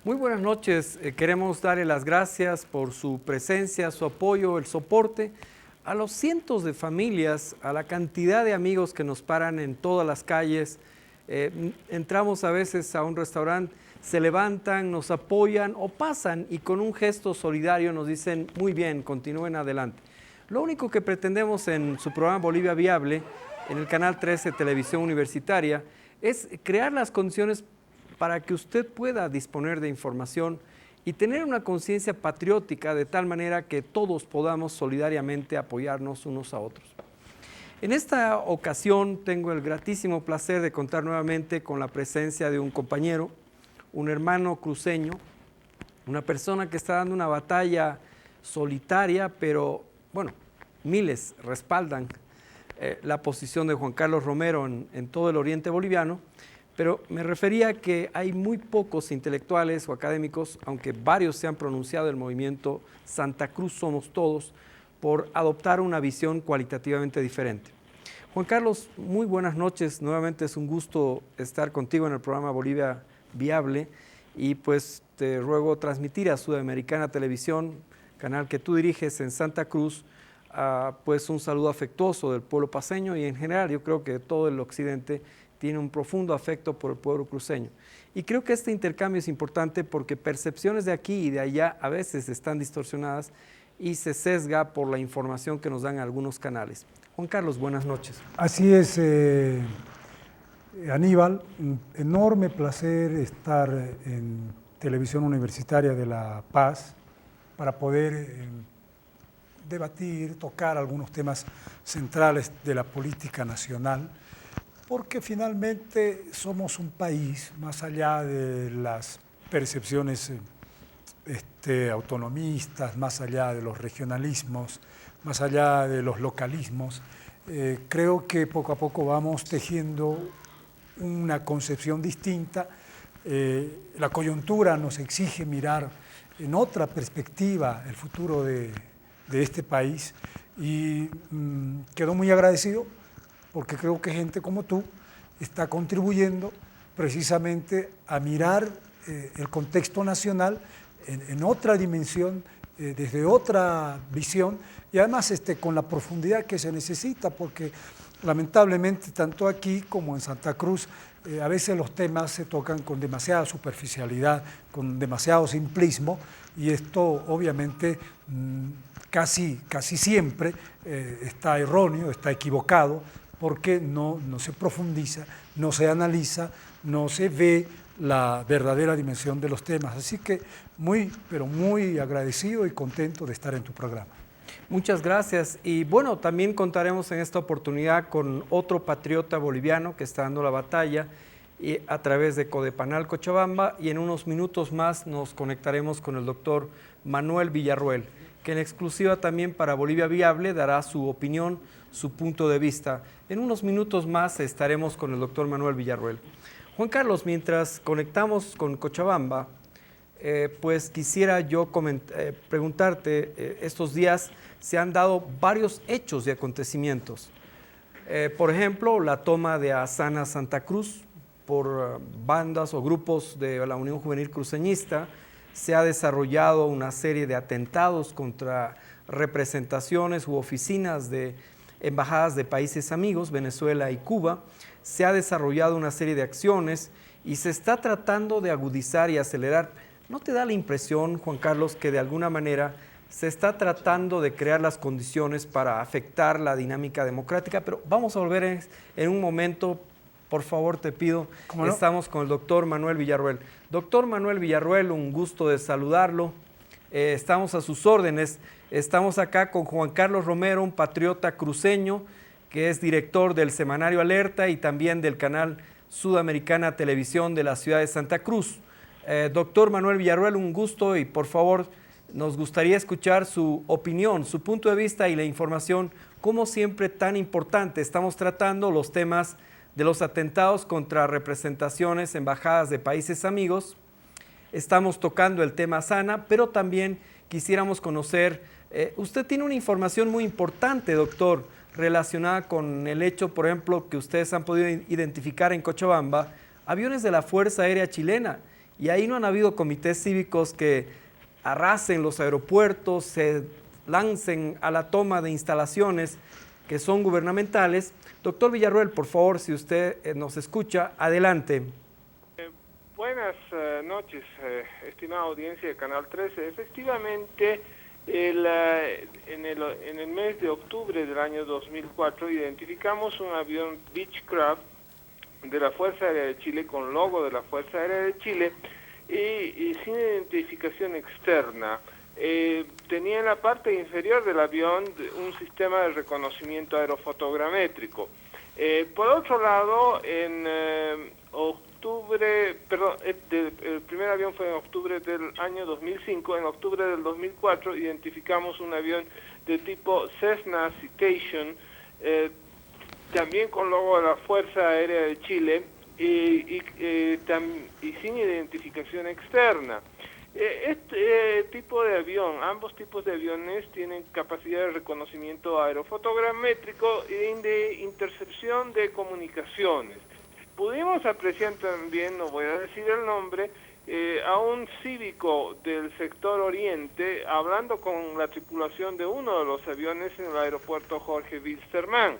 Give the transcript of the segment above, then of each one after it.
Muy buenas noches. Queremos darle las gracias por su presencia, su apoyo, el soporte a los cientos de familias, a la cantidad de amigos que nos paran en todas las calles. Entramos a veces a un restaurante, se levantan, nos apoyan o pasan y con un gesto solidario nos dicen, muy bien, continúen adelante. Lo único que pretendemos en su programa Bolivia Viable, en el Canal 13 Televisión Universitaria, es crear las condiciones para que usted pueda disponer de información y tener una conciencia patriótica de tal manera que todos podamos solidariamente apoyarnos unos a otros. En esta ocasión tengo el gratísimo placer de contar nuevamente con la presencia de un compañero, un hermano cruceño, una persona que está dando una batalla solitaria, pero bueno, miles respaldan la posición de Juan Carlos Romero en todo el oriente boliviano. Pero me refería a que hay muy pocos intelectuales o académicos, aunque varios se han pronunciado del movimiento Santa Cruz Somos Todos, por adoptar una visión cualitativamente diferente. Juan Carlos, muy buenas noches. Nuevamente es un gusto estar contigo en el programa Bolivia Viable y pues te ruego transmitir a Sudamericana Televisión, canal que tú diriges en Santa Cruz, pues un saludo afectuoso del pueblo paceño y en general yo creo que todo el occidente tiene un profundo afecto por el pueblo cruceño. Y creo que este intercambio es importante porque percepciones de aquí y de allá a veces están distorsionadas y se sesga por la información que nos dan algunos canales. Juan Carlos, buenas noches. Así es, Aníbal, un enorme placer estar en Televisión Universitaria de La Paz para poder debatir, tocar algunos temas centrales de la política nacional, porque finalmente somos un país, más allá de las percepciones autonomistas, más allá de los regionalismos, más allá de los localismos, creo que poco a poco vamos tejiendo una concepción distinta. La coyuntura nos exige mirar en otra perspectiva el futuro de este país y quedo muy agradecido porque creo que gente como tú está contribuyendo precisamente a mirar el contexto nacional en otra dimensión, desde otra visión y además con la profundidad que se necesita, porque lamentablemente tanto aquí como en Santa Cruz a veces los temas se tocan con demasiada superficialidad, con demasiado simplismo y esto obviamente casi siempre está erróneo, está equivocado, porque no se profundiza, no se analiza, no se ve la verdadera dimensión de los temas. Así que pero muy agradecido y contento de estar en tu programa. Muchas gracias. Y bueno, también contaremos en esta oportunidad con otro patriota boliviano que está dando la batalla a través de Codepanal Cochabamba y en unos minutos más nos conectaremos con el doctor Manuel Villarroel, que en exclusiva también para Bolivia Viable dará su opinión, su punto de vista. En unos minutos más estaremos con el doctor Manuel Villarroel. Juan Carlos, mientras conectamos con Cochabamba, pues quisiera yo preguntarte, estos días se han dado varios hechos y acontecimientos. Por ejemplo, la toma de Asana Santa Cruz por bandas o grupos de la Unión Juvenil Cruceñista. Se ha desarrollado una serie de atentados contra representaciones u oficinas de embajadas de países amigos, Venezuela y Cuba. Se ha desarrollado una serie de acciones y se está tratando de agudizar y acelerar. ¿No te da la impresión, Juan Carlos, que de alguna manera se está tratando de crear las condiciones para afectar la dinámica democrática? Pero vamos a volver en un momento, por favor te pido. ¿Cómo no? Estamos con el doctor Manuel Villarroel. Doctor Manuel Villarroel, un gusto de saludarlo. Estamos a sus órdenes. Estamos acá con Juan Carlos Romero, un patriota cruceño, que es director del semanario Alerta y también del canal Sudamericana Televisión de la ciudad de Santa Cruz. Doctor Manuel Villarroel, un gusto y por favor nos gustaría escuchar su opinión, su punto de vista y la información, como siempre tan importante. Estamos tratando los temas de los atentados contra representaciones, embajadas de países amigos. Estamos tocando el tema Asana, pero también quisiéramos conocer, usted tiene una información muy importante, doctor, relacionada con el hecho, por ejemplo, que ustedes han podido identificar en Cochabamba, aviones de la Fuerza Aérea Chilena y ahí no han habido comités cívicos que arrasen los aeropuertos, se lancen a la toma de instalaciones que son gubernamentales. Doctor Villarroel, por favor, si usted nos escucha, adelante. Buenas noches, estimada audiencia de Canal 13. Efectivamente, en el mes de octubre del año 2004 identificamos un avión Beechcraft de la Fuerza Aérea de Chile con logo de la Fuerza Aérea de Chile y sin identificación externa. Tenía en la parte inferior del avión un sistema de reconocimiento aerofotogramétrico. Por otro lado, en el primer avión fue en octubre del año 2005, en octubre del 2004 identificamos un avión de tipo Cessna Citation, también con logo de la Fuerza Aérea de Chile y sin identificación externa. Este tipo de avión, ambos tipos de aviones tienen capacidad de reconocimiento aerofotogramétrico y de intercepción de comunicaciones. Pudimos apreciar también, no voy a decir el nombre, a un cívico del sector oriente hablando con la tripulación de uno de los aviones en el aeropuerto Jorge Wilstermann.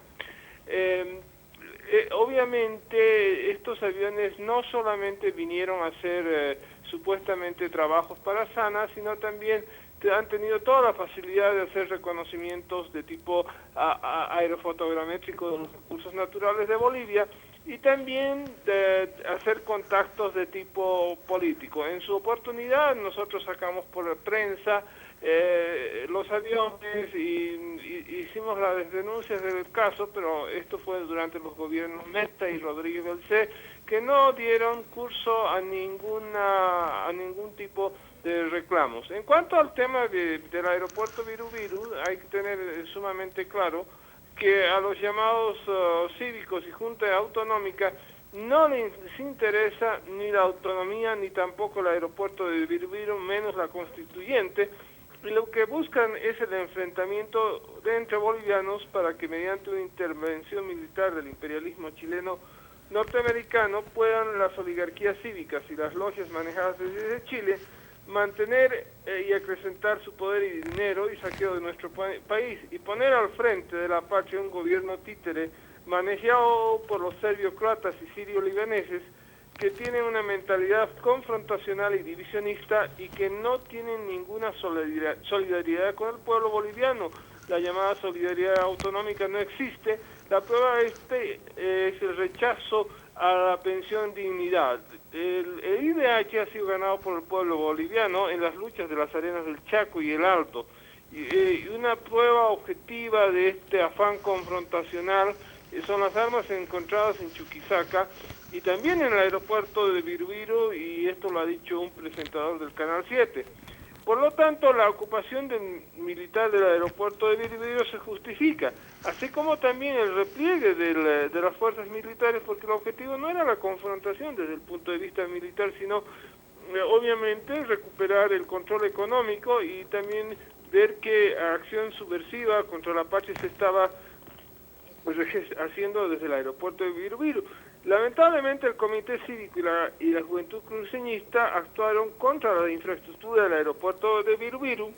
Obviamente estos aviones no solamente vinieron a hacer supuestamente trabajos para SANA, sino también han tenido toda la facilidad de hacer reconocimientos de tipo aerofotogramétrico de los recursos naturales de Bolivia y también de hacer contactos de tipo político. En su oportunidad nosotros sacamos por prensa los aviones y hicimos las denuncias del caso, pero esto fue durante los gobiernos Mesta y Rodríguez Belcé, que no dieron curso a ningún tipo de reclamos. En cuanto al tema del aeropuerto Viru Viru, hay que tener sumamente claro que a los llamados cívicos y junta autonómica no les interesa ni la autonomía ni tampoco el aeropuerto de Viru Viru, menos la constituyente, y lo que buscan es el enfrentamiento entre bolivianos para que mediante una intervención militar del imperialismo chileno norteamericano puedan las oligarquías cívicas y las logias manejadas desde Chile mantener y acrecentar su poder y dinero y saqueo de nuestro país y poner al frente de la patria un gobierno títere manejado por los serbiocroatas y sirio-libaneses que tienen una mentalidad confrontacional y divisionista y que no tienen ninguna solidaridad con el pueblo boliviano. La llamada solidaridad autonómica no existe. La prueba de es el rechazo a la pensión dignidad. El IDH ha sido ganado por el pueblo boliviano en las luchas de las arenas del Chaco y el Alto. Y una prueba objetiva de este afán confrontacional son las armas encontradas en Chuquisaca y también en el aeropuerto de Viru Viru, y esto lo ha dicho un presentador del Canal 7. Por lo tanto, la ocupación militar del aeropuerto de Viru Viru se justifica, así como también el repliegue de las fuerzas militares, porque el objetivo no era la confrontación desde el punto de vista militar, sino obviamente recuperar el control económico y también ver que acción subversiva contra la patria se estaba haciendo desde el aeropuerto de Viru Viru. Lamentablemente el Comité Cívico y la Juventud Cruceñista actuaron contra la infraestructura del aeropuerto de Viru Viru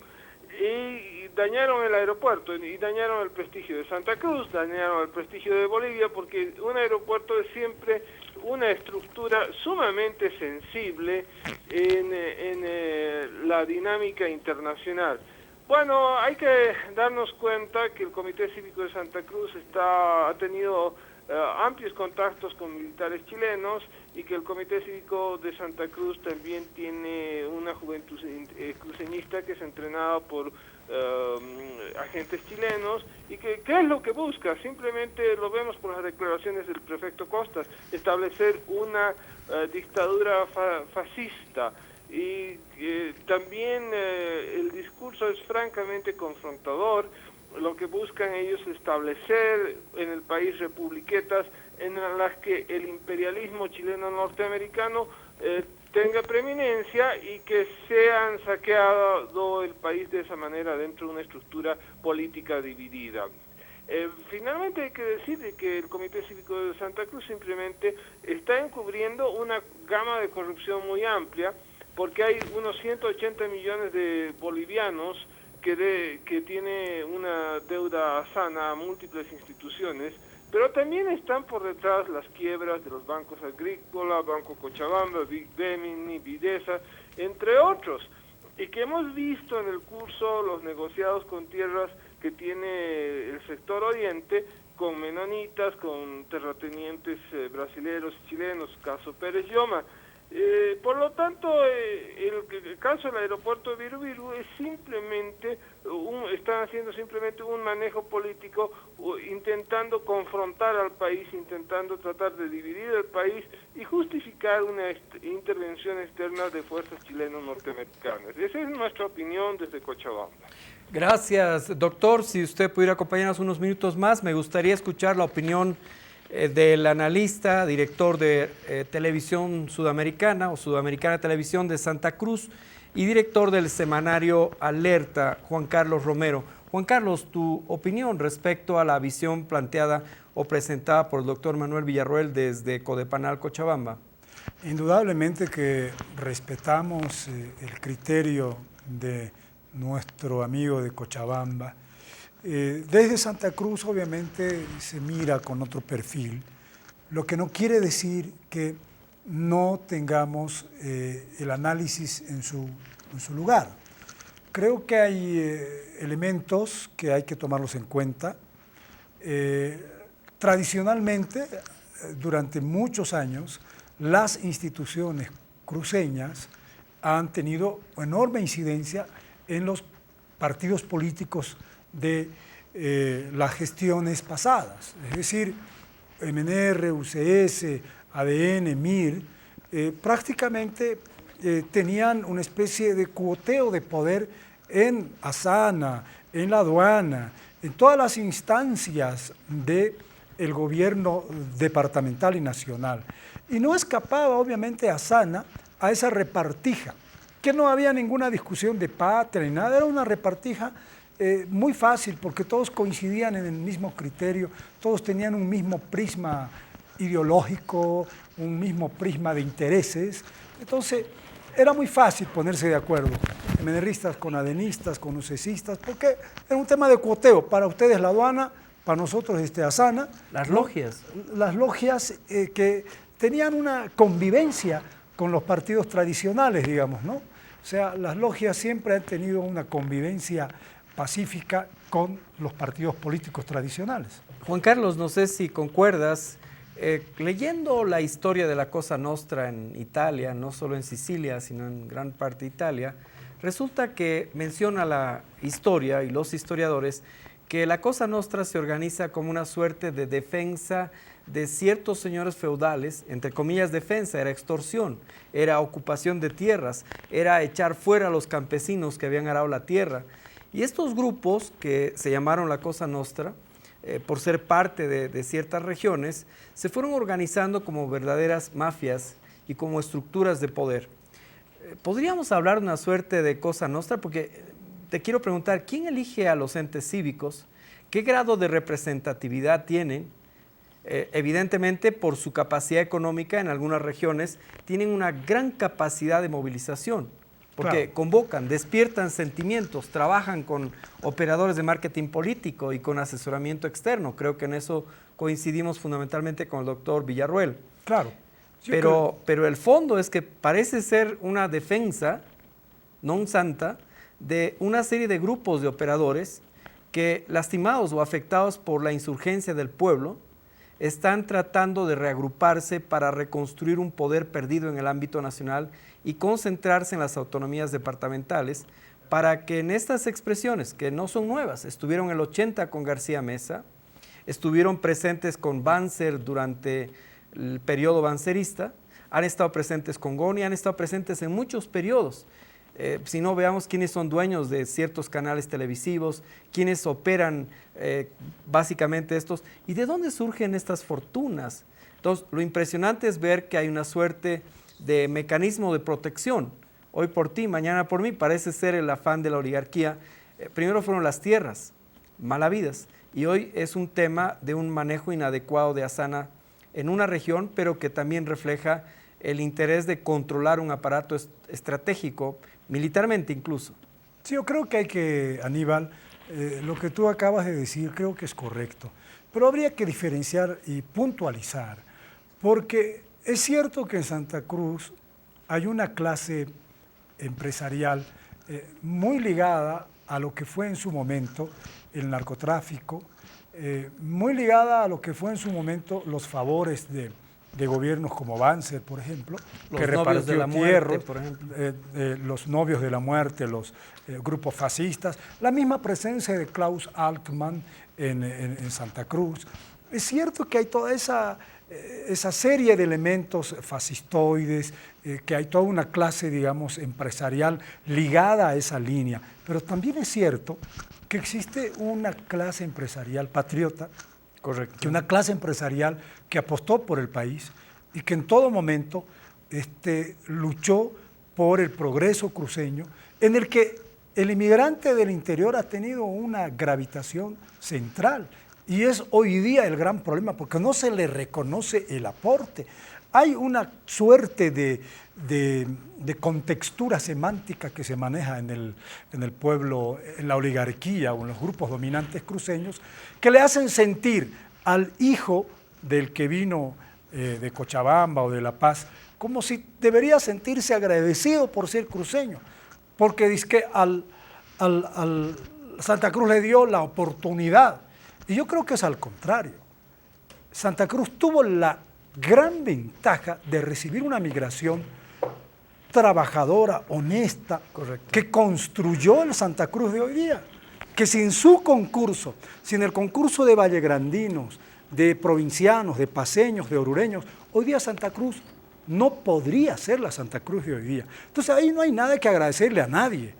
y dañaron el aeropuerto y dañaron el prestigio de Santa Cruz, dañaron el prestigio de Bolivia, porque un aeropuerto es siempre una estructura sumamente sensible en la dinámica internacional. Bueno, hay que darnos cuenta que el Comité Cívico de Santa Cruz ha tenido amplios contactos con militares chilenos y que el Comité Cívico de Santa Cruz también tiene una juventud cruceñista que es entrenada por agentes chilenos y que ¿qué es lo que busca? Simplemente lo vemos por las declaraciones del prefecto Costas, establecer una dictadura fascista. Y también el discurso es francamente confrontador. Lo que buscan ellos es establecer en el país republiquetas en las que el imperialismo chileno norteamericano tenga preeminencia y que sean saqueado el país de esa manera dentro de una estructura política dividida. Finalmente hay que decir de que el Comité Cívico de Santa Cruz simplemente está encubriendo una gama de corrupción muy amplia, porque hay unos 180 millones de bolivianos que tiene una deuda sana a múltiples instituciones, pero también están por detrás las quiebras de los bancos agrícolas, Banco Cochabamba, Bimini, Videsa, entre otros, y que hemos visto en el curso los negociados con tierras que tiene el sector oriente, con menonitas, con terratenientes brasileños y chilenos, caso Pérez Lloma. Por lo tanto, el caso del aeropuerto de Viru es simplemente, están haciendo simplemente un manejo político, intentando confrontar al país, intentando tratar de dividir el país y justificar una intervención externa de fuerzas chileno-norteamericanas. Esa es nuestra opinión desde Cochabamba. Gracias, doctor. Si usted pudiera acompañarnos unos minutos más, me gustaría escuchar la opinión del analista, director de Televisión Sudamericana o Sudamericana Televisión de Santa Cruz y director del semanario Alerta, Juan Carlos Romero. Juan Carlos, tu opinión respecto a la visión planteada o presentada por el doctor Manuel Villarroel desde Codepanal Cochabamba. Indudablemente que respetamos el criterio de nuestro amigo de Cochabamba. Desde Santa Cruz obviamente se mira con otro perfil, lo que no quiere decir que no tengamos el análisis en su lugar. Creo que hay elementos que hay que tomarlos en cuenta. Tradicionalmente, durante muchos años, las instituciones cruceñas han tenido enorme incidencia en los partidos políticos de las gestiones pasadas, es decir, MNR, UCS, ADN, MIR, prácticamente tenían una especie de cuoteo de poder en Asana, en la aduana, en todas las instancias del gobierno departamental y nacional. Y no escapaba obviamente Asana a esa repartija, que no había ninguna discusión de patria ni nada, era una repartija muy fácil, porque todos coincidían en el mismo criterio, todos tenían un mismo prisma ideológico, un mismo prisma de intereses. Entonces, era muy fácil ponerse de acuerdo, MNRistas con adenistas, con ucesistas, porque era un tema de cuoteo. Para ustedes la aduana, para nosotros Asana. Las logias. Las logias que tenían una convivencia con los partidos tradicionales, digamos, ¿no? O sea, las logias siempre han tenido una convivencia pacífica con los partidos políticos tradicionales. Juan Carlos, no sé si concuerdas, leyendo la historia de la Cosa Nostra en Italia, no solo en Sicilia, sino en gran parte de Italia, resulta que menciona la historia y los historiadores que la Cosa Nostra se organiza como una suerte de defensa de ciertos señores feudales, entre comillas defensa, era extorsión, era ocupación de tierras, era echar fuera a los campesinos que habían arado la tierra. Y estos grupos, que se llamaron la Cosa Nostra, por ser parte de ciertas regiones, se fueron organizando como verdaderas mafias y como estructuras de poder. ¿Podríamos hablar de una suerte de Cosa Nostra? Porque te quiero preguntar, ¿quién elige a los entes cívicos? ¿Qué grado de representatividad tienen? Evidentemente, por su capacidad económica, en algunas regiones tienen una gran capacidad de movilización, porque claro, convocan, despiertan sentimientos, trabajan con operadores de marketing político y con asesoramiento externo. Creo que en eso coincidimos fundamentalmente con el doctor Villarroel. Claro. Pero el fondo es que parece ser una defensa non santa de una serie de grupos de operadores que, lastimados o afectados por la insurgencia del pueblo, están tratando de reagruparse para reconstruir un poder perdido en el ámbito nacional y concentrarse en las autonomías departamentales para que en estas expresiones, que no son nuevas, estuvieron en el 80 con García Mesa, estuvieron presentes con Banzer durante el periodo bancerista, han estado presentes con Goni, han estado presentes en muchos periodos. Si no, veamos quiénes son dueños de ciertos canales televisivos, quiénes operan básicamente estos, y de dónde surgen estas fortunas. Entonces, lo impresionante es ver que hay una suerte de mecanismo de protección. Hoy por ti, mañana por mí, parece ser el afán de la oligarquía. Primero fueron las tierras, mal habidas, y hoy es un tema de un manejo inadecuado de Asana en una región, pero que también refleja el interés de controlar un aparato estratégico, militarmente incluso. Sí, yo creo que hay que, Aníbal, lo que tú acabas de decir creo que es correcto, pero habría que diferenciar y puntualizar, porque es cierto que en Santa Cruz hay una clase empresarial muy ligada a lo que fue en su momento el narcotráfico, muy ligada a lo que fue en su momento los favores de gobiernos como Banzer, por ejemplo, que repartió la muerte, por ejemplo. Los novios de la muerte, los grupos fascistas, la misma presencia de Klaus Altmann en Santa Cruz. Es cierto que hay toda esa serie de elementos fascistoides, que hay toda una clase, digamos, empresarial ligada a esa línea, pero también es cierto que existe una clase empresarial patriota, correcto, que una clase empresarial que apostó por el país y que en todo momento luchó por el progreso cruceño, en el que el inmigrante del interior ha tenido una gravitación central y es hoy día el gran problema porque no se le reconoce el aporte. Hay una suerte de contextura semántica que se maneja en el pueblo, en la oligarquía o en los grupos dominantes cruceños, que le hacen sentir al hijo del que vino de Cochabamba o de La Paz como si debería sentirse agradecido por ser cruceño, porque dice que al Santa Cruz le dio la oportunidad. Y yo creo que es al contrario. Santa Cruz tuvo la gran ventaja de recibir una migración trabajadora, honesta, correcto, que construyó el Santa Cruz de hoy día, que sin su concurso, sin el concurso de vallegrandinos, de provincianos, de paceños, de orureños, hoy día Santa Cruz no podría ser la Santa Cruz de hoy día. Entonces ahí no hay nada que agradecerle a nadie,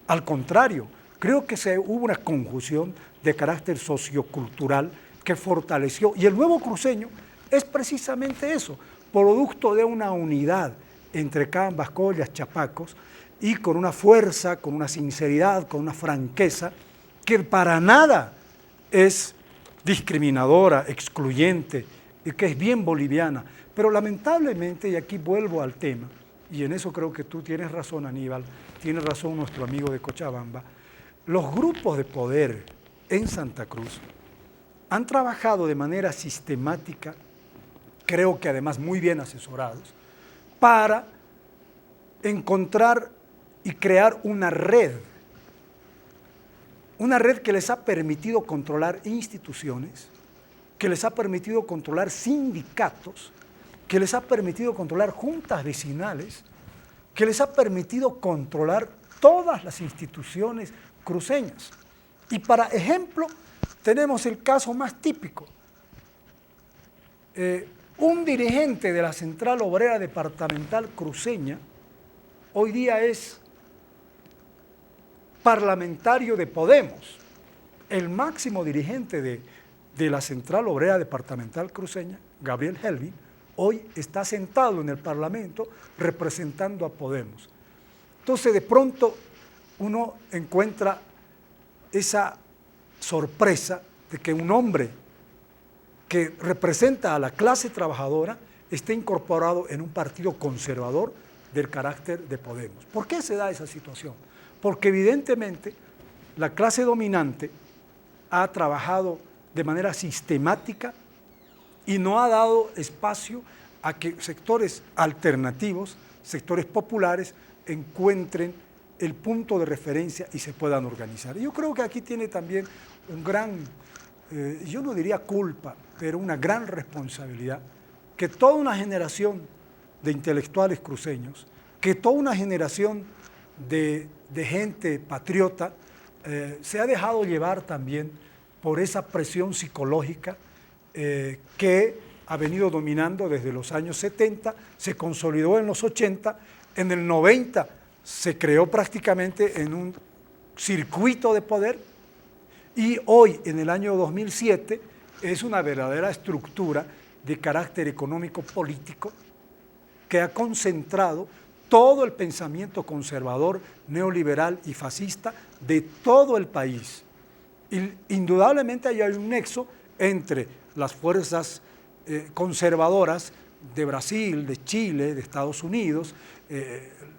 al contrario, creo que hubo una conjunción de carácter sociocultural que fortaleció, y el nuevo cruceño es precisamente eso, producto de una unidad entre Cambas, Collas, Chapacos, y con una fuerza, con una sinceridad, con una franqueza, que para nada es discriminadora, excluyente, y que es bien boliviana. Pero lamentablemente, y aquí vuelvo al tema, y en eso creo que tú tienes razón, Aníbal, tiene razón nuestro amigo de Cochabamba, los grupos de poder en Santa Cruz han trabajado de manera sistemática, creo que además muy bien asesorados, para encontrar y crear una red que les ha permitido controlar instituciones, que les ha permitido controlar sindicatos, que les ha permitido controlar juntas vecinales, que les ha permitido controlar todas las instituciones cruceñas. Y para ejemplo, tenemos el caso más típico. Un dirigente de la Central Obrera Departamental cruceña hoy día es parlamentario de Podemos. El máximo dirigente de la Central Obrera Departamental cruceña, Gabriel Helvin, hoy está sentado en el Parlamento representando a Podemos. Entonces, de pronto, uno encuentra esa sorpresa de que un hombre que representa a la clase trabajadora esté incorporado en un partido conservador del carácter de Podemos. ¿Por qué se da esa situación? Porque evidentemente la clase dominante ha trabajado de manera sistemática y no ha dado espacio a que sectores alternativos, sectores populares, encuentren el punto de referencia y se puedan organizar. Yo creo que aquí tiene también un gran, yo no diría culpa, pero una gran responsabilidad, que toda una generación de intelectuales cruceños, que toda una generación de gente patriota se ha dejado llevar también por esa presión psicológica que ha venido dominando desde los años 70, se consolidó en los 80, en el 90 se creó prácticamente en un circuito de poder y hoy, en el año 2007, es una verdadera estructura de carácter económico-político que ha concentrado todo el pensamiento conservador, neoliberal y fascista de todo el país. Indudablemente ahí hay un nexo entre las fuerzas conservadoras de Brasil, de Chile, de Estados Unidos.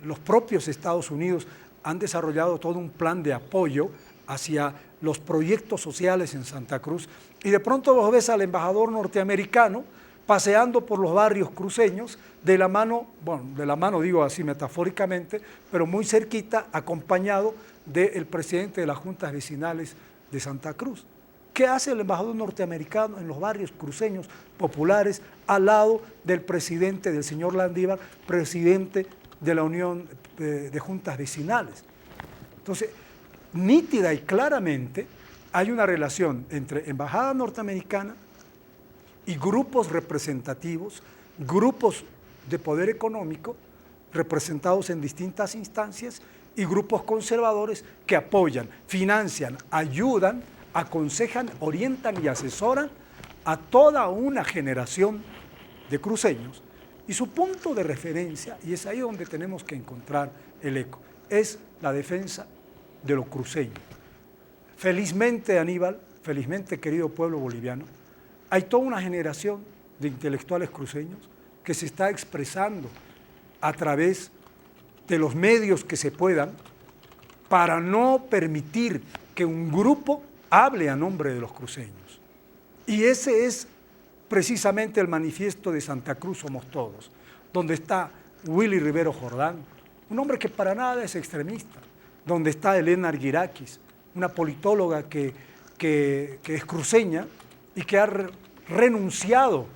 Los propios Estados Unidos han desarrollado todo un plan de apoyo hacia los proyectos sociales en Santa Cruz, y de pronto vos ves al embajador norteamericano paseando por los barrios cruceños de la mano, bueno, de la mano digo así metafóricamente, pero muy cerquita, acompañado del presidente de las juntas vecinales de Santa Cruz. ¿Qué hace el embajador norteamericano en los barrios cruceños populares al lado del presidente, del señor Landívar, presidente de la Unión de Juntas Vecinales? Entonces, nítida y claramente hay una relación entre embajada norteamericana y grupos representativos, grupos de poder económico representados en distintas instancias y grupos conservadores que apoyan, financian, ayudan, aconsejan, orientan y asesoran a toda una generación de cruceños. Y su punto de referencia, y es ahí donde tenemos que encontrar el eco, es la defensa de lo cruceño. Felizmente, Aníbal, felizmente, querido pueblo boliviano, hay toda una generación de intelectuales cruceños que se está expresando a través de los medios que se puedan para no permitir que un grupo hable a nombre de los cruceños. Y ese es precisamente el manifiesto de Santa Cruz Somos Todos, donde está Willy Rivero Jordán, un hombre que para nada es extremista, donde está Elena Argyrakis, una politóloga que es cruceña y que ha renunciado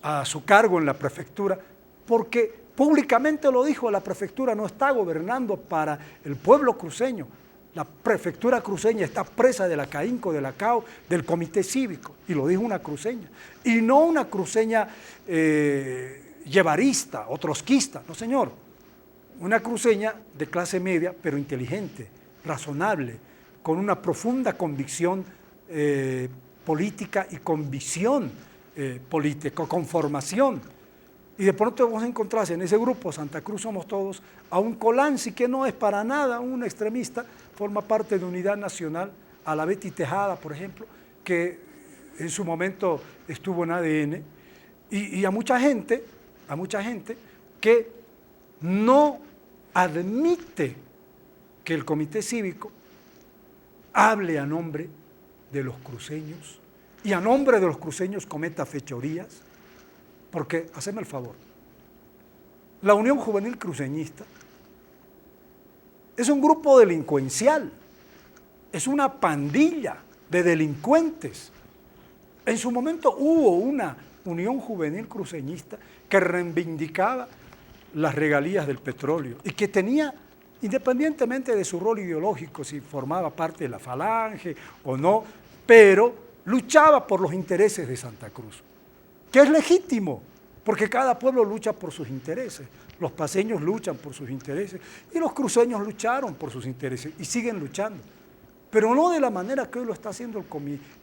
a su cargo en la prefectura porque públicamente lo dijo, la prefectura no está gobernando para el pueblo cruceño. La prefectura cruceña está presa de la CAINCO, de la CAO, del comité cívico, y lo dijo una cruceña. Y no una cruceña llevarista o trotskista, no señor. Una cruceña de clase media, pero inteligente, razonable, con una profunda convicción política y con visión política, con formación. Y de pronto vos encontrás en ese grupo, Santa Cruz Somos Todos, a un Colanzi que no es para nada un extremista, forma parte de Unidad Nacional, a la Betty Tejada, por ejemplo, que en su momento estuvo en ADN, y a mucha gente que no admite que el comité cívico hable a nombre de los cruceños y a nombre de los cruceños cometa fechorías, porque, haceme el favor, la Unión Juvenil Cruceñista es un grupo delincuencial, es una pandilla de delincuentes. En su momento hubo una Unión Juvenil Cruceñista que reivindicaba las regalías del petróleo y que tenía, independientemente de su rol ideológico, si formaba parte de la Falange o no, pero luchaba por los intereses de Santa Cruz, que es legítimo, porque cada pueblo lucha por sus intereses. Los paceños luchan por sus intereses y los cruceños lucharon por sus intereses y siguen luchando, pero no de la manera que hoy lo está haciendo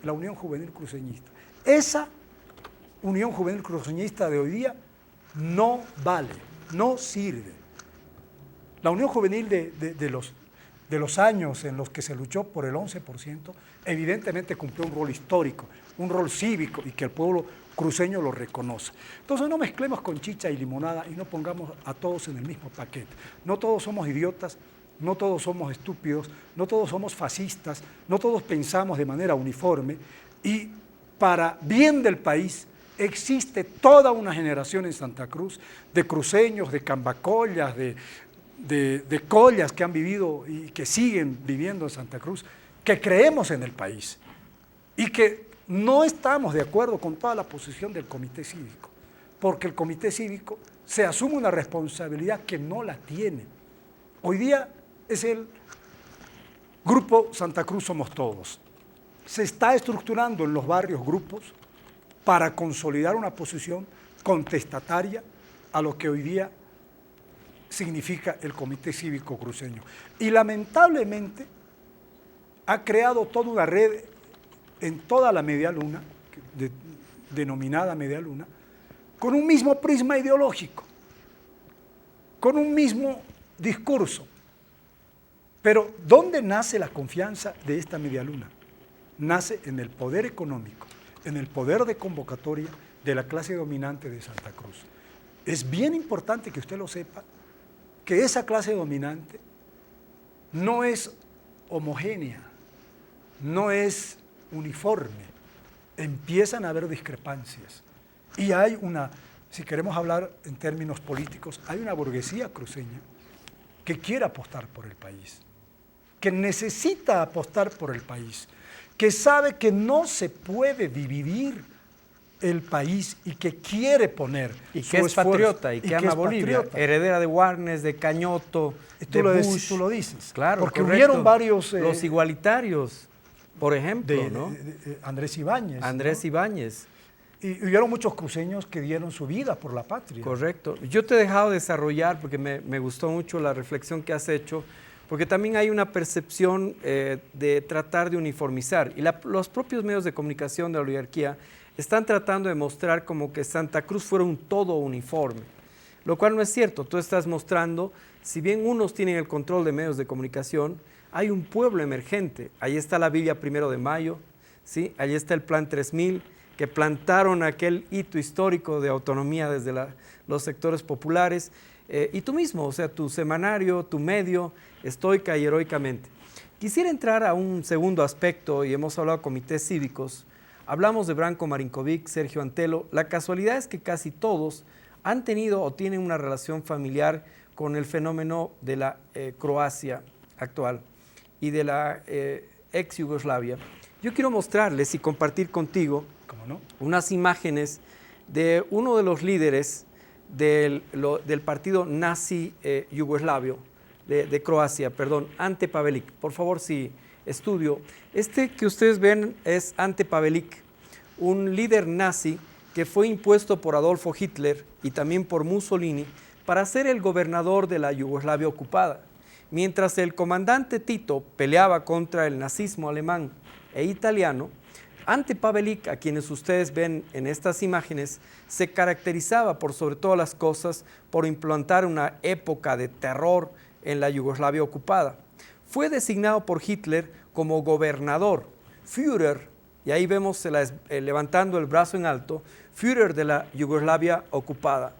la Unión Juvenil Cruceñista. Esa Unión Juvenil Cruceñista de hoy día no vale, no sirve. La Unión Juvenil de los años en los que se luchó por el 11%, evidentemente cumplió un rol histórico, un rol cívico, y que el pueblo cruceño lo reconoce. Entonces no mezclemos con chicha y limonada y no pongamos a todos en el mismo paquete. No todos somos idiotas, no todos somos estúpidos, no todos somos fascistas, no todos pensamos de manera uniforme, y para bien del país existe toda una generación en Santa Cruz de cruceños, de cambacollas, de collas que han vivido y que siguen viviendo en Santa Cruz, que creemos en el país y que no estamos de acuerdo con toda la posición del comité cívico, porque el comité cívico se asume una responsabilidad que no la tiene. Hoy día es el grupo Santa Cruz Somos Todos. Se está estructurando en los barrios grupos para consolidar una posición contestataria a lo que hoy día significa el comité cívico cruceño. Y lamentablemente ha creado toda una red en toda la media luna, denominada media luna, con un mismo prisma ideológico, con un mismo discurso. Pero ¿dónde nace la confianza de esta media luna? nace en el poder económico, en el poder de convocatoria de la clase dominante de Santa Cruz. Es bien importante que usted lo sepa, que esa clase dominante no es homogénea, no es uniforme, empiezan a haber discrepancias y hay una, si queremos hablar en términos políticos, hay una burguesía cruceña que quiere apostar por el país, que necesita apostar por el país, que sabe que no se puede dividir el país y que quiere poner y que es patriota y que ama Bolivia, heredera de Warnes, de Cañoto, de Bush. Tú lo dices, claro, porque correcto. hubieron varios... los igualitarios, por ejemplo, ¿no? Andrés Ibáñez. Andrés ¿no? Ibáñez. Y hubieron muchos cruceños que dieron su vida por la patria. Correcto. Yo te he dejado desarrollar porque me gustó mucho la reflexión que has hecho, porque también hay una percepción de tratar de uniformizar. Y los propios medios de comunicación de la oligarquía están tratando de mostrar como que Santa Cruz fuera un todo uniforme, lo cual no es cierto. Tú estás mostrando, si bien unos tienen el control de medios de comunicación, hay un pueblo emergente. Ahí está la Villa 1 de Mayo, ¿sí? Ahí está el Plan 3000, que plantaron aquel hito histórico de autonomía desde los sectores populares, y tú mismo, o sea, tu semanario, tu medio, estoica y heroicamente. Quisiera entrar a un segundo aspecto, y hemos hablado de comités cívicos, hablamos de Branko Marinkovic, Sergio Antelo. La casualidad es que casi todos han tenido o tienen una relación familiar con el fenómeno de la Croacia actual y de la ex Yugoslavia. Yo quiero mostrarles y compartir contigo unas imágenes de uno de los líderes del partido nazi yugoslavio de Croacia, perdón, Ante Pavelić. Por favor, si estudio. Este que ustedes ven es Ante Pavelić, un líder nazi que fue impuesto por Adolfo Hitler y también por Mussolini para ser el gobernador de la Yugoslavia ocupada. Mientras el comandante Tito peleaba contra el nazismo alemán e italiano, Ante Pavelić, a quienes ustedes ven en estas imágenes, se caracterizaba por sobre todas las cosas por implantar una época de terror en la Yugoslavia ocupada. Fue designado por Hitler como gobernador, Führer, y ahí vemos levantando el brazo en alto, Führer de la Yugoslavia ocupada,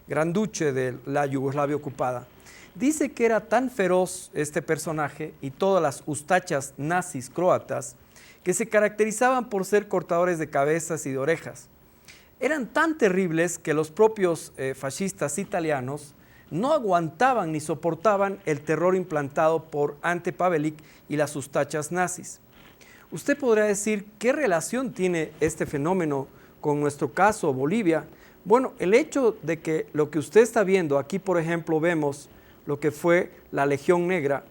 Gran Duce de la Yugoslavia ocupada. Dice que era tan feroz este personaje y todas las ustachas nazis croatas que se caracterizaban por ser cortadores de cabezas y de orejas. Eran tan terribles que los propios fascistas italianos no aguantaban ni soportaban el terror implantado por Ante Pavelić y las ustachas nazis. Usted podrá decir, ¿qué relación tiene este fenómeno con nuestro caso, Bolivia? Bueno, el hecho de que lo que usted está viendo, aquí por ejemplo vemos lo que fue la Legión Negra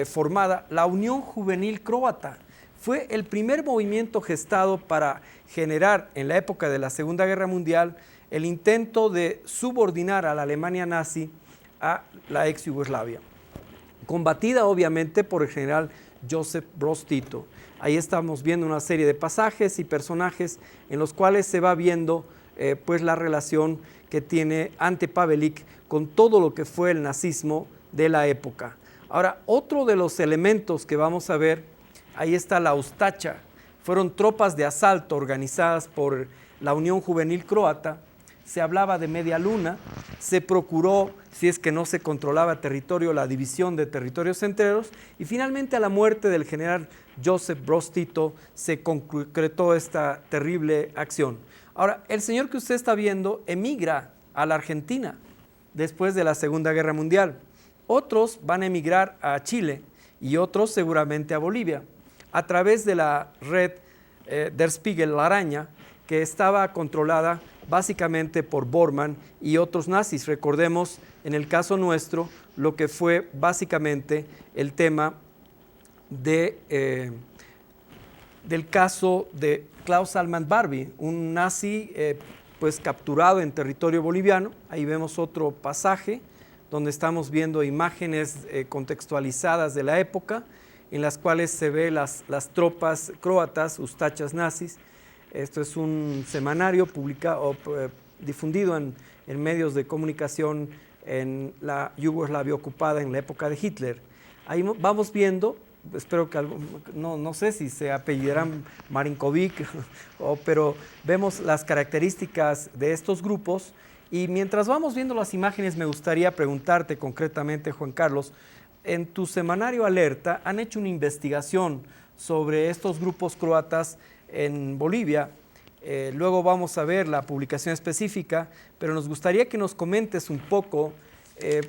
formada, la Unión Juvenil Croata, fue el primer movimiento gestado para generar en la época de la Segunda Guerra Mundial el intento de subordinar a la Alemania nazi a la ex Yugoslavia, combatida obviamente por el general Josip Broz Tito. Ahí estamos viendo una serie de pasajes y personajes en los cuales se va viendo pues la relación que tiene Ante Pavelić con todo lo que fue el nazismo de la época. Ahora, otro de los elementos que vamos a ver, ahí está la Ustacha, fueron tropas de asalto organizadas por la Unión Juvenil Croata. Se hablaba de media luna, se procuró, si es que no se controlaba territorio, la división de territorios enteros, y finalmente a la muerte del general Josip Broz Tito se concretó esta terrible acción. Ahora, el señor que usted está viendo emigra a la Argentina después de la Segunda Guerra Mundial. Otros van a emigrar a Chile y otros seguramente a Bolivia, a través de la red Der Spiegel, La Araña, que estaba controlada básicamente por Bormann y otros nazis. Recordemos, en el caso nuestro, lo que fue básicamente el tema del caso de Klaus Salman Barbie, un nazi pues capturado en territorio boliviano. Ahí vemos otro pasaje donde estamos viendo imágenes contextualizadas de la época, en las cuales se ve las tropas croatas, ustachas nazis. Esto es un semanario publicado, difundido en medios de comunicación en la Yugoslavia ocupada en la época de Hitler. Ahí vamos viendo espero que no sé si se apellidarán Marinkovic, pero vemos las características de estos grupos. Y mientras vamos viendo las imágenes, me gustaría preguntarte concretamente, Juan Carlos, en tu semanario Alerta han hecho una investigación sobre estos grupos croatas en Bolivia. Luego vamos a ver la publicación específica, pero nos gustaría que nos comentes un poco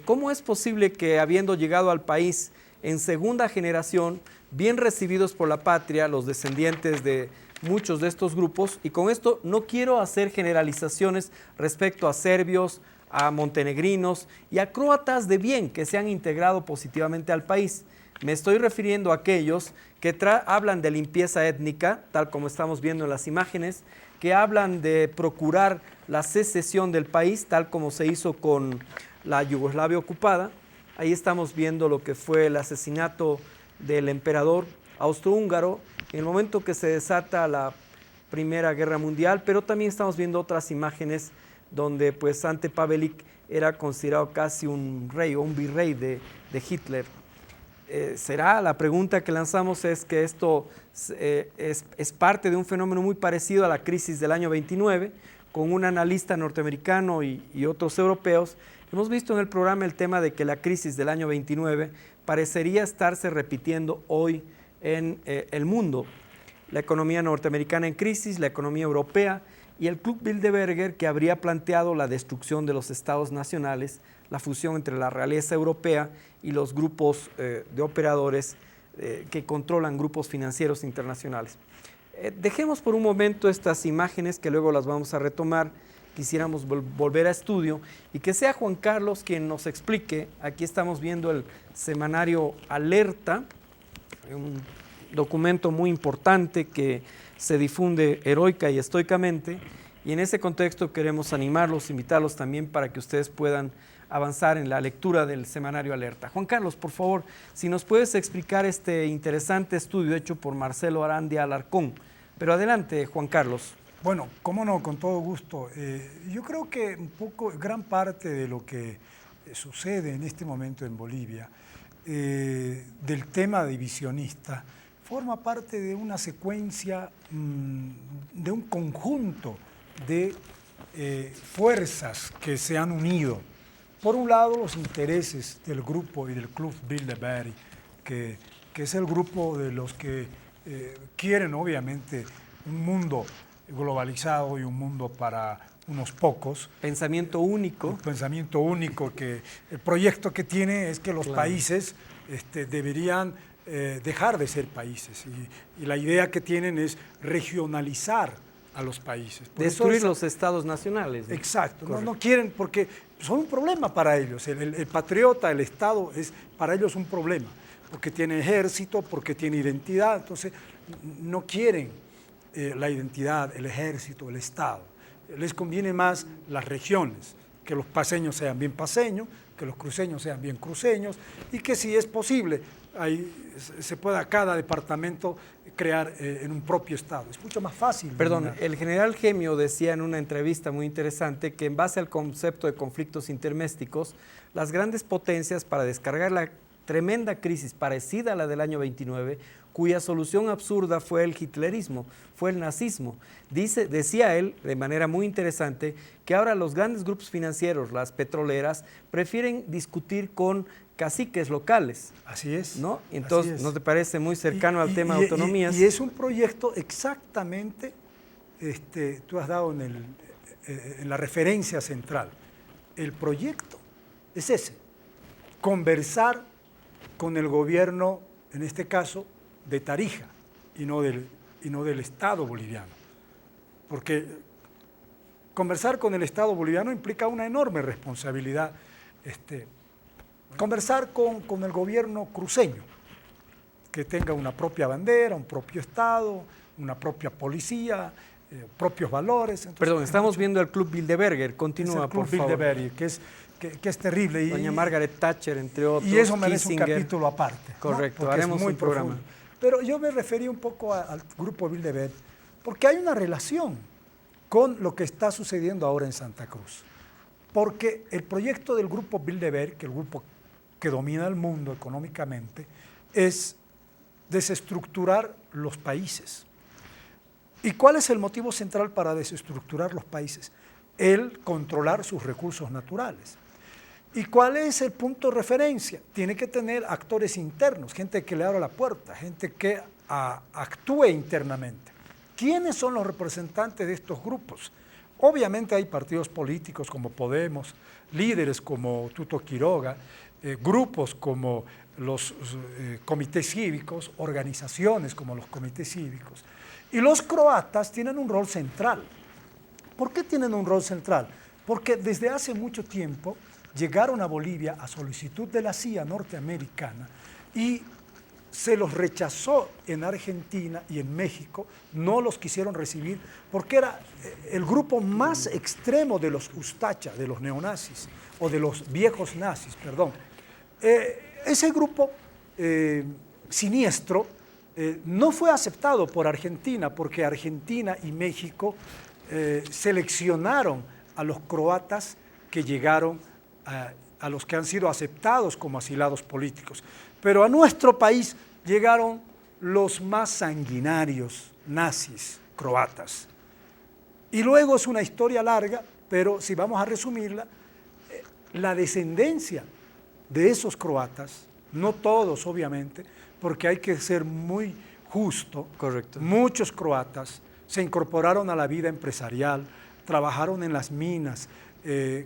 cómo es posible que, habiendo llegado al país en segunda generación, bien recibidos por la patria, los descendientes de muchos de estos grupos, y con esto no quiero hacer generalizaciones respecto a serbios, a montenegrinos y a croatas de bien que se han integrado positivamente al país. Me estoy refiriendo a aquellos que hablan de limpieza étnica, tal como estamos viendo en las imágenes, que hablan de procurar la secesión del país, tal como se hizo con la Yugoslavia ocupada. Ahí estamos viendo lo que fue el asesinato del emperador austrohúngaro en el momento que se desata la Primera Guerra Mundial, pero también estamos viendo otras imágenes donde pues Ante Pavelić era considerado casi un rey o un virrey de Hitler. La pregunta que lanzamos es que esto es parte de un fenómeno muy parecido a la crisis del año 29, con un analista norteamericano y otros europeos. Hemos visto en el programa el tema de que la crisis del año 29 parecería estarse repitiendo hoy en el mundo. La economía norteamericana en crisis, la economía europea y el Club Bilderberger, que habría planteado la destrucción de los estados nacionales, la fusión entre la realeza europea y los grupos de operadores que controlan grupos financieros internacionales. Dejemos por un momento estas imágenes que luego las vamos a retomar. Quisiéramos volver a estudio y que sea Juan Carlos quien nos explique. Aquí estamos viendo el semanario Alerta, un documento muy importante que se difunde heroica y estoicamente, y en ese contexto queremos animarlos, invitarlos también para que ustedes puedan avanzar en la lectura del semanario Alerta. Juan Carlos, por favor, si nos puedes explicar este interesante estudio hecho por Marcelo Arandia Alarcón. Pero adelante, Juan Carlos. Bueno, cómo no, con todo gusto. Yo creo que gran parte de lo que sucede en este momento en Bolivia, del tema divisionista, forma parte de una secuencia, de un conjunto de fuerzas que se han unido. Por un lado, los intereses del grupo y del Club Bilderberg, que es el grupo de los que quieren, obviamente, un mundo globalizado y un mundo para unos pocos. Pensamiento único. Un pensamiento único, que el proyecto que tiene es que los países deberían dejar de ser países, y la idea que tienen es regionalizar a los países. Destruir los estados nacionales, ¿no? Exacto, no quieren, porque son un problema para ellos. El patriota, el Estado, es para ellos un problema, porque tiene ejército, porque tiene identidad, entonces no quieren la identidad, el ejército, el Estado. Les conviene más las regiones, que los paseños sean bien paseños, que los cruceños sean bien cruceños, y que si es posible, se pueda cada departamento crear en un propio estado. Es mucho más fácil. Perdón, el general Gemio decía en una entrevista muy interesante que en base al concepto de conflictos intermésticos, las grandes potencias, para descargar la tremenda crisis parecida a la del año 29, cuya solución absurda fue el hitlerismo, fue el nazismo. Decía él, de manera muy interesante, que ahora los grandes grupos financieros, las petroleras, prefieren discutir con caciques locales. Así es. ¿No? Entonces, ¿no te parece muy cercano al tema de autonomías? Y es un proyecto exactamente, tú has dado en la referencia central. El proyecto es ese, conversar con el gobierno, en este caso, de Tarija, y no del Estado boliviano. Porque conversar con el Estado boliviano implica una enorme responsabilidad. Conversar con el gobierno cruceño, que tenga una propia bandera, un propio Estado, una propia policía, propios valores. Entonces, perdón, estamos viendo el Club Bilderberger. Continúa, por favor. El Club Bilderberg, que es terrible. Doña Margaret Thatcher, entre otros. Y eso merece un capítulo aparte. Correcto, ¿no? haremos un programa. Pero yo me refería un poco al grupo Bilderberg, porque hay una relación con lo que está sucediendo ahora en Santa Cruz. Porque el proyecto del grupo Bilderberg, que el grupo que domina el mundo económicamente, es desestructurar los países. ¿Y cuál es el motivo central para desestructurar los países? El controlar sus recursos naturales. ¿Y cuál es el punto de referencia? Tiene que tener actores internos, gente que le abra la puerta, gente que actúe internamente. ¿Quiénes son los representantes de estos grupos? Obviamente hay partidos políticos como Podemos, líderes como Tuto Quiroga, grupos como los comités cívicos, organizaciones como los comités cívicos. Y los croatas tienen un rol central. ¿Por qué tienen un rol central? Porque desde hace mucho tiempo llegaron a Bolivia a solicitud de la CIA norteamericana y se los rechazó en Argentina y en México, no los quisieron recibir porque era el grupo más extremo de los ustacha, de los neonazis, o de los viejos nazis, perdón. Ese grupo siniestro no fue aceptado por Argentina porque Argentina y México seleccionaron a los croatas que llegaron a los que han sido aceptados como asilados políticos. Pero a nuestro país llegaron los más sanguinarios nazis croatas. Y luego es una historia larga, pero si vamos a resumirla, la descendencia de esos croatas, no todos obviamente, porque hay que ser muy justo. Correcto. Muchos croatas se incorporaron a la vida empresarial, trabajaron en las minas,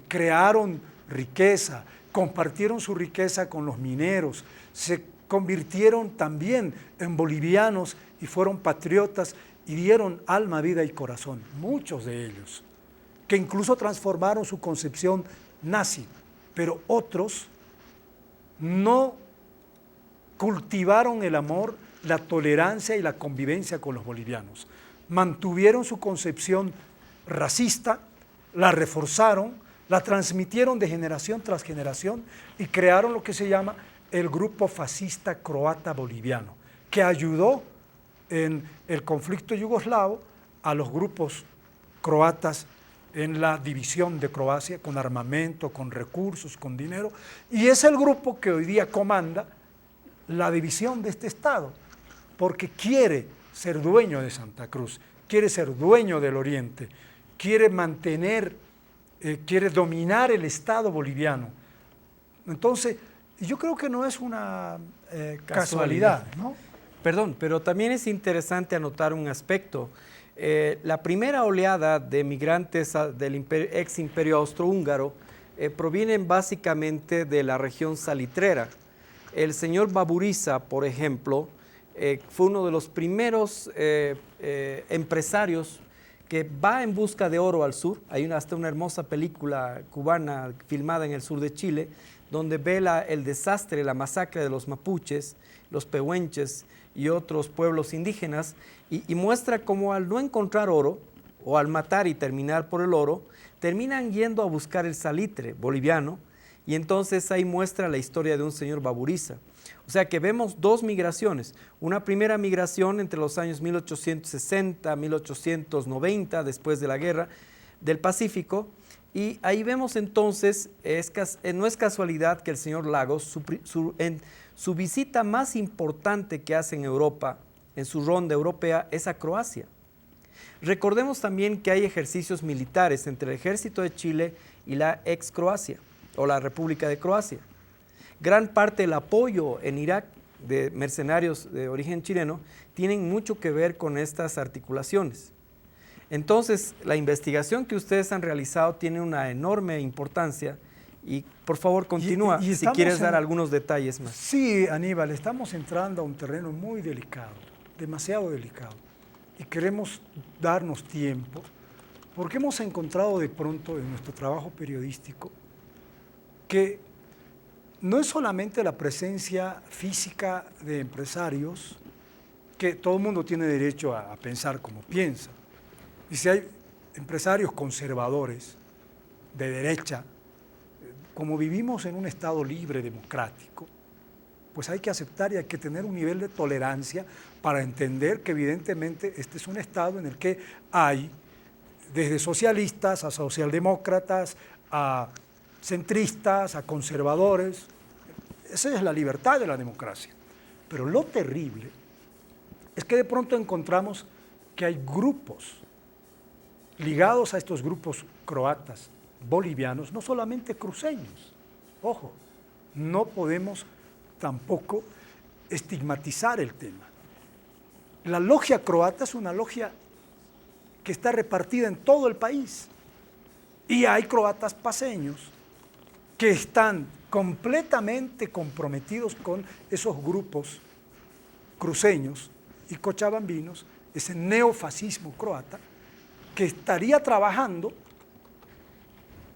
crearon riqueza, compartieron su riqueza con los mineros, se convirtieron también en bolivianos y fueron patriotas y dieron alma, vida y corazón, muchos de ellos, que incluso transformaron su concepción nazi, pero otros no cultivaron el amor, la tolerancia y la convivencia con los bolivianos. Mantuvieron su concepción racista, la reforzaron, la transmitieron de generación tras generación y crearon lo que se llama el grupo fascista croata boliviano, que ayudó en el conflicto yugoslavo a los grupos croatas en la división de Croacia con armamento, con recursos, con dinero, y es el grupo que hoy día comanda la división de este Estado, porque quiere ser dueño de Santa Cruz, quiere ser dueño del Oriente, quiere mantener, quiere dominar el Estado boliviano. Entonces, yo creo que no es una casualidad, ¿no? Perdón, pero también es interesante anotar un aspecto. La primera oleada de migrantes del ex imperio austrohúngaro provienen básicamente de la región salitrera. El señor Baburiza, por ejemplo, fue uno de los primeros empresarios que va en busca de oro al sur. Hay hasta una hermosa película cubana filmada en el sur de Chile, donde ve el desastre, la masacre de los mapuches, los pehuenches y otros pueblos indígenas, y muestra cómo al no encontrar oro, o al matar y terminar por el oro, terminan yendo a buscar el salitre boliviano, y entonces ahí muestra la historia de un señor Baburiza. O sea que vemos dos migraciones, una primera migración entre los años 1860, 1890, después de la guerra del Pacífico, y ahí vemos entonces, no es casualidad que el señor Lagos, en su visita más importante que hace en Europa, en su ronda europea, es a Croacia. Recordemos también que hay ejercicios militares entre el ejército de Chile y la ex Croacia, o la República de Croacia. Gran parte del apoyo en Irak de mercenarios de origen chileno tienen mucho que ver con estas articulaciones. Entonces, la investigación que ustedes han realizado tiene una enorme importancia y por favor continúa si quieres dar algunos detalles más. Sí, Aníbal, estamos entrando a un terreno muy delicado, demasiado delicado, y queremos darnos tiempo porque hemos encontrado de pronto en nuestro trabajo periodístico que no es solamente la presencia física de empresarios, que todo el mundo tiene derecho a pensar como piensa. Y si hay empresarios conservadores, de derecha, como vivimos en un Estado libre, democrático, pues hay que aceptar y hay que tener un nivel de tolerancia para entender que evidentemente este es un Estado en el que hay desde socialistas a socialdemócratas, a centristas, a conservadores. Esa es la libertad de la democracia. Pero lo terrible es que de pronto encontramos que hay grupos ligados a estos grupos croatas, bolivianos, no solamente cruceños. Ojo, no podemos tampoco estigmatizar el tema. La logia croata es una logia que está repartida en todo el país y hay croatas paceños que están completamente comprometidos con esos grupos cruceños y cochabambinos, ese neofascismo croata, que estaría trabajando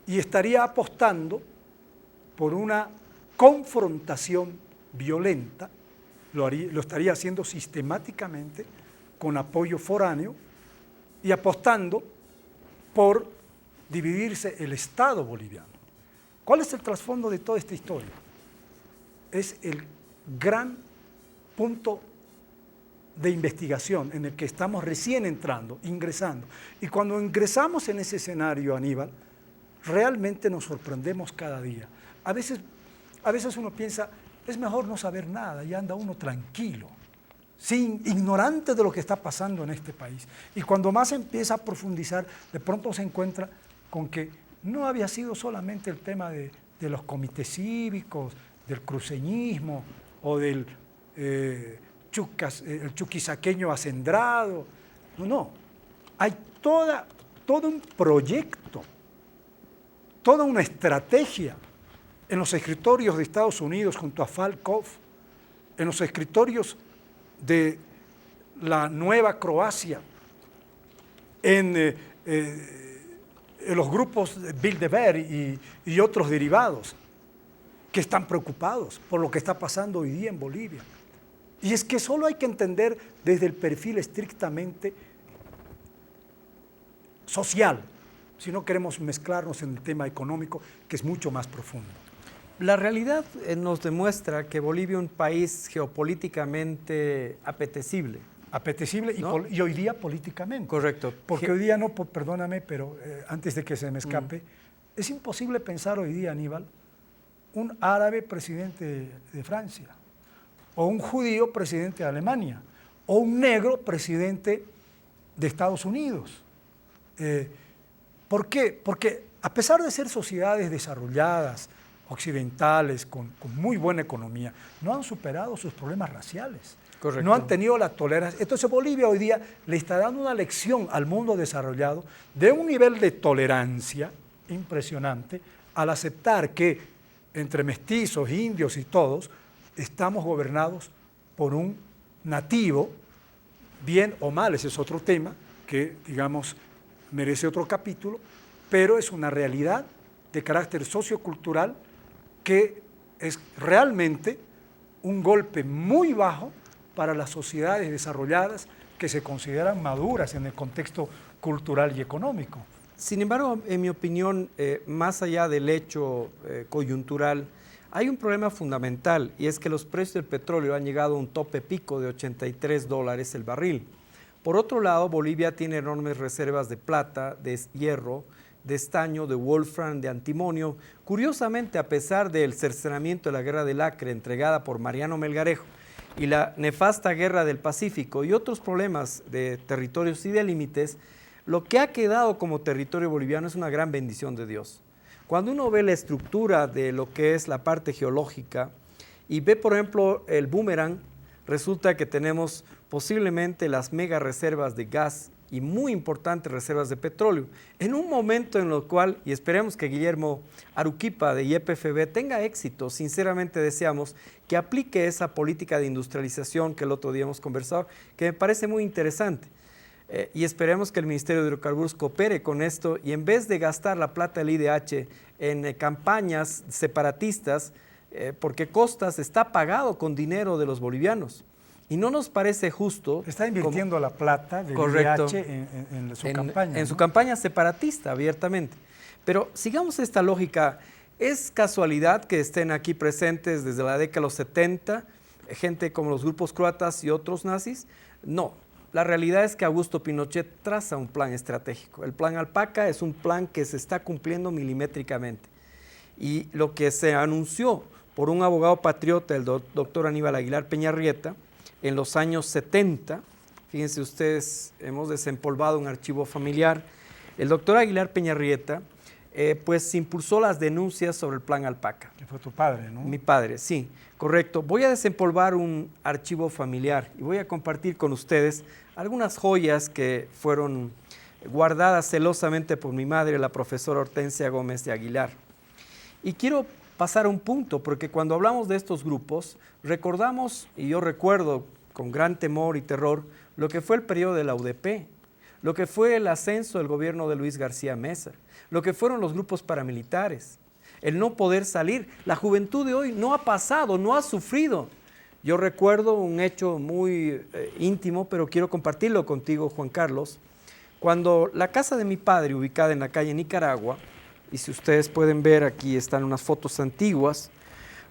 y estaría apostando por una confrontación violenta, lo estaría haciendo sistemáticamente con apoyo foráneo y apostando por dividirse el Estado boliviano. ¿Cuál es el trasfondo de toda esta historia? Es el gran punto de investigación en el que estamos recién entrando, ingresando. Y cuando ingresamos en ese escenario, Aníbal, realmente nos sorprendemos cada día. A veces uno piensa, es mejor no saber nada y anda uno tranquilo, ignorante de lo que está pasando en este país. Y cuando más empieza a profundizar, de pronto se encuentra con que no había sido solamente el tema de los comités cívicos, del cruceñismo o del el chuquisaqueño acendrado. No, hay todo un proyecto, toda una estrategia en los escritorios de Estados Unidos junto a Falkov, en los escritorios de la Nueva Croacia, en los grupos de Bilderberg y otros derivados que están preocupados por lo que está pasando hoy día en Bolivia. Y es que solo hay que entender desde el perfil estrictamente social, si no queremos mezclarnos en el tema económico, que es mucho más profundo. La realidad nos demuestra que Bolivia es un país geopolíticamente apetecible. Apetecible ¿no? y hoy día políticamente. Correcto. Porque hoy día no, perdóname, pero antes de que se me escape, es imposible pensar hoy día, Aníbal, un árabe presidente de Francia, o un judío presidente de Alemania, o un negro presidente de Estados Unidos. ¿Por qué? Porque a pesar de ser sociedades desarrolladas, occidentales, con muy buena economía, no han superado sus problemas raciales. Correcto. No han tenido la tolerancia. Entonces Bolivia hoy día le está dando una lección al mundo desarrollado de un nivel de tolerancia impresionante al aceptar que entre mestizos, indios y todos, estamos gobernados por un nativo, bien o mal, ese es otro tema que, digamos, merece otro capítulo, pero es una realidad de carácter sociocultural que es realmente un golpe muy bajo para las sociedades desarrolladas que se consideran maduras en el contexto cultural y económico. Sin embargo, en mi opinión, más allá del hecho coyuntural, hay un problema fundamental y es que los precios del petróleo han llegado a un tope pico de $83 el barril. Por otro lado, Bolivia tiene enormes reservas de plata, de hierro, de estaño, de wolfram, de antimonio. Curiosamente, a pesar del cercenamiento de la Guerra del Acre entregada por Mariano Melgarejo y la nefasta Guerra del Pacífico y otros problemas de territorios y de límites, lo que ha quedado como territorio boliviano es una gran bendición de Dios. Cuando uno ve la estructura de lo que es la parte geológica y ve, por ejemplo, el Boomerang, resulta que tenemos posiblemente las mega reservas de gas y muy importantes reservas de petróleo, en un momento en el cual, y esperemos que Guillermo Aruquipa de YPFB tenga éxito, sinceramente deseamos que aplique esa política de industrialización que el otro día hemos conversado, que me parece muy interesante. Y esperemos que el Ministerio de Hidrocarburos coopere con esto y en vez de gastar la plata del IDH en campañas separatistas, porque Costas está pagado con dinero de los bolivianos. Y no nos parece justo. Está invirtiendo la plata del IDH en su campaña. En su campaña separatista, abiertamente. Pero sigamos esta lógica. ¿Es casualidad que estén aquí presentes desde la década de los 70 gente como los grupos croatas y otros nazis? No. La realidad es que Augusto Pinochet traza un plan estratégico. El plan Alpaca es un plan que se está cumpliendo milimétricamente. Y lo que se anunció por un abogado patriota, el doctor Aníbal Aguilar Peñarrieta, en los años 70. Fíjense ustedes, hemos desempolvado un archivo familiar. El doctor Aguilar Peñarrieta pues impulsó las denuncias sobre el Plan Alpaca. Que fue tu padre, ¿no? Mi padre, sí, correcto. Voy a desempolvar un archivo familiar y voy a compartir con ustedes algunas joyas que fueron guardadas celosamente por mi madre, la profesora Hortensia Gómez de Aguilar. Y quiero pasar un punto, porque cuando hablamos de estos grupos, recordamos, y yo recuerdo con gran temor y terror, lo que fue el periodo de la UDP, lo que fue el ascenso del gobierno de Luis García Meza, lo que fueron los grupos paramilitares, el no poder salir. La juventud de hoy no ha pasado, no ha sufrido. Yo recuerdo un hecho muy íntimo, pero quiero compartirlo contigo, Juan Carlos. Cuando la casa de mi padre, ubicada en la calle Nicaragua, y si ustedes pueden ver, aquí están unas fotos antiguas,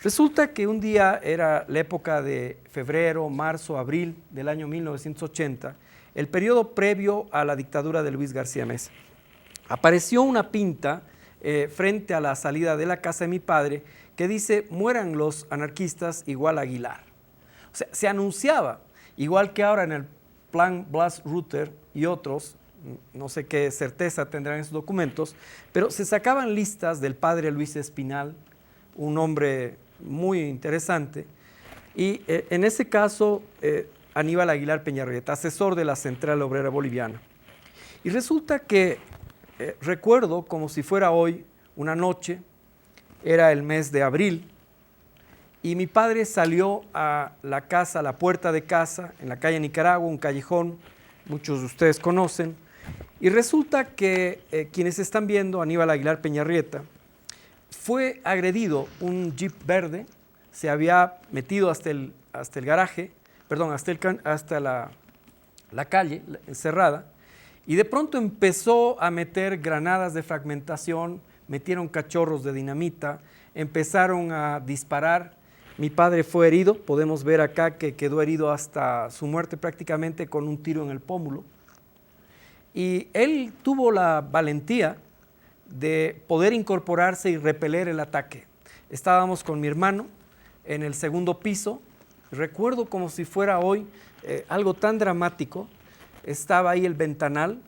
resulta que un día era la época de febrero, marzo, abril del año 1980, el periodo previo a la dictadura de Luis García Meza. Apareció una pinta frente a la salida de la casa de mi padre que dice: mueran los anarquistas igual Aguilar. O sea, se anunciaba, igual que ahora en el plan Blas-Rutter y otros, no sé qué certeza tendrán esos documentos, pero se sacaban listas del padre Luis Espinal, un hombre muy interesante, y en ese caso Aníbal Aguilar Peñarrieta, asesor de la Central Obrera Boliviana. Y resulta que recuerdo como si fuera hoy una noche, era el mes de abril, y mi padre salió a la casa, a la puerta de casa, en la calle Nicaragua, un callejón, muchos de ustedes conocen, y resulta que quienes están viendo, Aníbal Aguilar Peñarrieta, fue agredido, un jeep verde, se había metido hasta el garaje, perdón, hasta la calle encerrada, y de pronto empezó a meter granadas de fragmentación, metieron cachorros de dinamita, empezaron a disparar. Mi padre fue herido, podemos ver acá que quedó herido hasta su muerte prácticamente con un tiro en el pómulo. Y él tuvo la valentía de poder incorporarse y repeler el ataque. Estábamos con mi hermano en el segundo piso, recuerdo como si fuera hoy algo tan dramático. Estaba ahí el ventanal.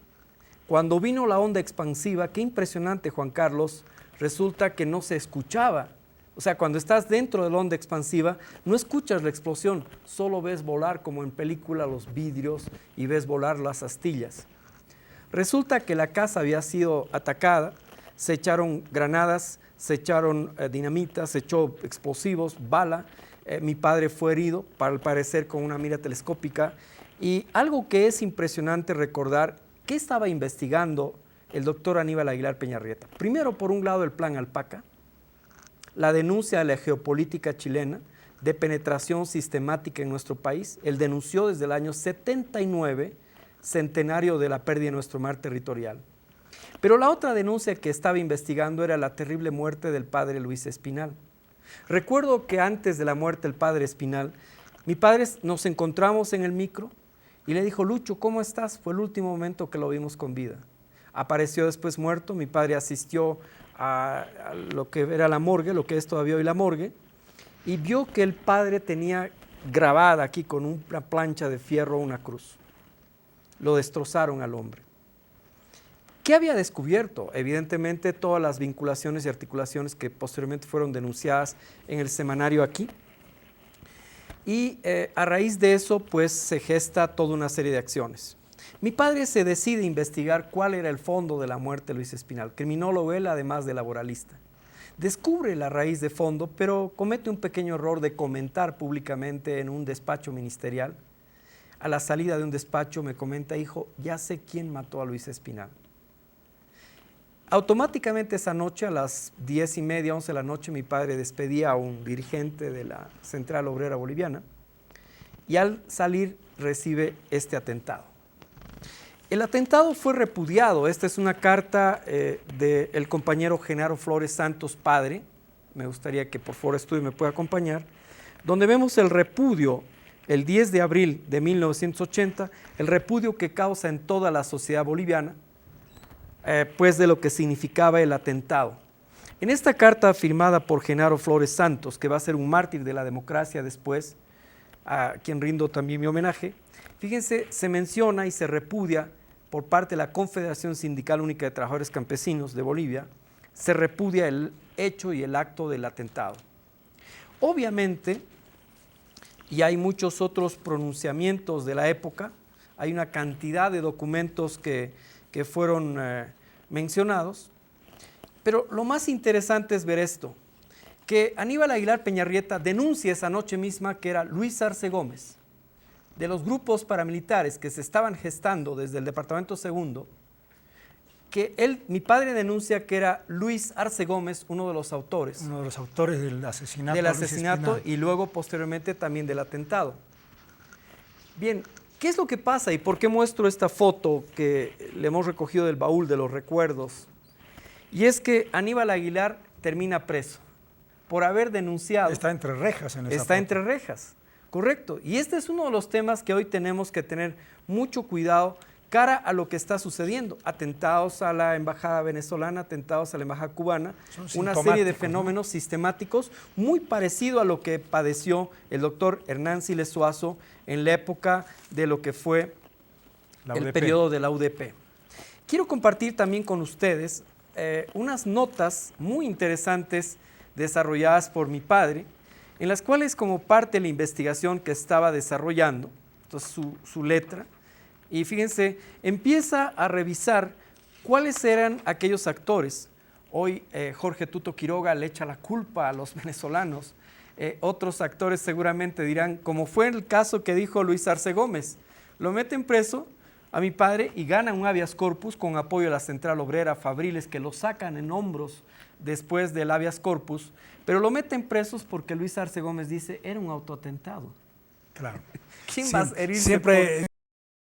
Cuando vino la onda expansiva, qué impresionante, Juan Carlos, resulta que no se escuchaba. O sea, cuando estás dentro de la onda expansiva, no escuchas la explosión, solo ves volar como en película los vidrios y ves volar las astillas. Resulta que la casa había sido atacada, se echaron granadas, se echaron dinamita, se echó explosivos, bala. Mi padre fue herido, al parecer con una mira telescópica. Y algo que es impresionante recordar, ¿qué estaba investigando el doctor Aníbal Aguilar Peñarrieta? Primero, por un lado, el Plan Alpaca, la denuncia de la geopolítica chilena de penetración sistemática en nuestro país. Él denunció desde el año 79, centenario de la pérdida de nuestro mar territorial. Pero la otra denuncia que estaba investigando era la terrible muerte del padre Luis Espinal. Recuerdo que antes de la muerte del padre Espinal, mi padre nos encontramos en el micro y le dijo: Lucho, ¿cómo estás? Fue el último momento que lo vimos con vida. Apareció después muerto. Mi padre asistió a lo que era la morgue, lo que es todavía hoy la morgue, y vio que el padre tenía grabada aquí con una plancha de fierro una cruz. Lo destrozaron al hombre. ¿Qué había descubierto? Evidentemente todas las vinculaciones y articulaciones que posteriormente fueron denunciadas en el semanario aquí. Y a raíz de eso, pues, se gesta toda una serie de acciones. Mi padre se decide investigar cuál era el fondo de la muerte de Luis Espinal, criminólogo él, además de laboralista. Descubre la raíz de fondo, pero comete un pequeño error de comentar públicamente en un despacho ministerial. A la salida de un despacho me comenta: hijo, ya sé quién mató a Luis Espinal. Automáticamente esa noche, a las 10:30, 11 de la noche, mi padre despedía a un dirigente de la Central Obrera Boliviana y al salir recibe este atentado. El atentado fue repudiado. Esta es una carta del compañero Genaro Flores Santos, padre. Me gustaría que por favor estudio y me pueda acompañar, donde vemos el repudio, el 10 de abril de 1980, el repudio que causa en toda la sociedad boliviana, pues de lo que significaba el atentado. En esta carta firmada por Genaro Flores Santos, que va a ser un mártir de la democracia después, a quien rindo también mi homenaje. Fíjense, se menciona y se repudia por parte de la Confederación Sindical Única de Trabajadores Campesinos de Bolivia, se repudia el hecho y el acto del atentado. Obviamente, y hay muchos otros pronunciamientos de la época, hay una cantidad de documentos que fueron mencionados, pero lo más interesante es ver esto, que Aníbal Aguilar Peñarrieta denuncia esa noche misma que era Luis Arce Gómez, de los grupos paramilitares que se estaban gestando desde el Departamento Segundo, que mi padre denuncia que era Luis Arce Gómez, uno de los autores. Uno de los autores del asesinato. Del asesinato y luego posteriormente también del atentado. Bien, ¿qué es lo que pasa y por qué muestro esta foto que le hemos recogido del baúl de los recuerdos? Y es que Aníbal Aguilar termina preso por haber denunciado. Está entre rejas en esa Está foto. entre rejas, correcto. Y este es uno de los temas que hoy tenemos que tener mucho cuidado cara a lo que está sucediendo. Atentados a la embajada venezolana, atentados a la embajada cubana, una serie de fenómenos sistemáticos muy parecido a lo que padeció el doctor Hernán Siles Suazo en la época de lo que fue el periodo de la UDP. Quiero compartir también con ustedes unas notas muy interesantes desarrolladas por mi padre, en las cuales como parte de la investigación que estaba desarrollando, entonces su letra, y fíjense, empieza a revisar cuáles eran aquellos actores. Hoy Jorge Tuto Quiroga le echa la culpa a los venezolanos, otros actores seguramente dirán, como fue el caso que dijo Luis Arce Gómez, lo meten preso a mi padre y ganan un habeas corpus con apoyo de la Central Obrera, Fabriles, que lo sacan en hombros después del habeas corpus, pero lo meten presos porque Luis Arce Gómez dice, era un autoatentado. Claro. ¿Quién va a herirse siempre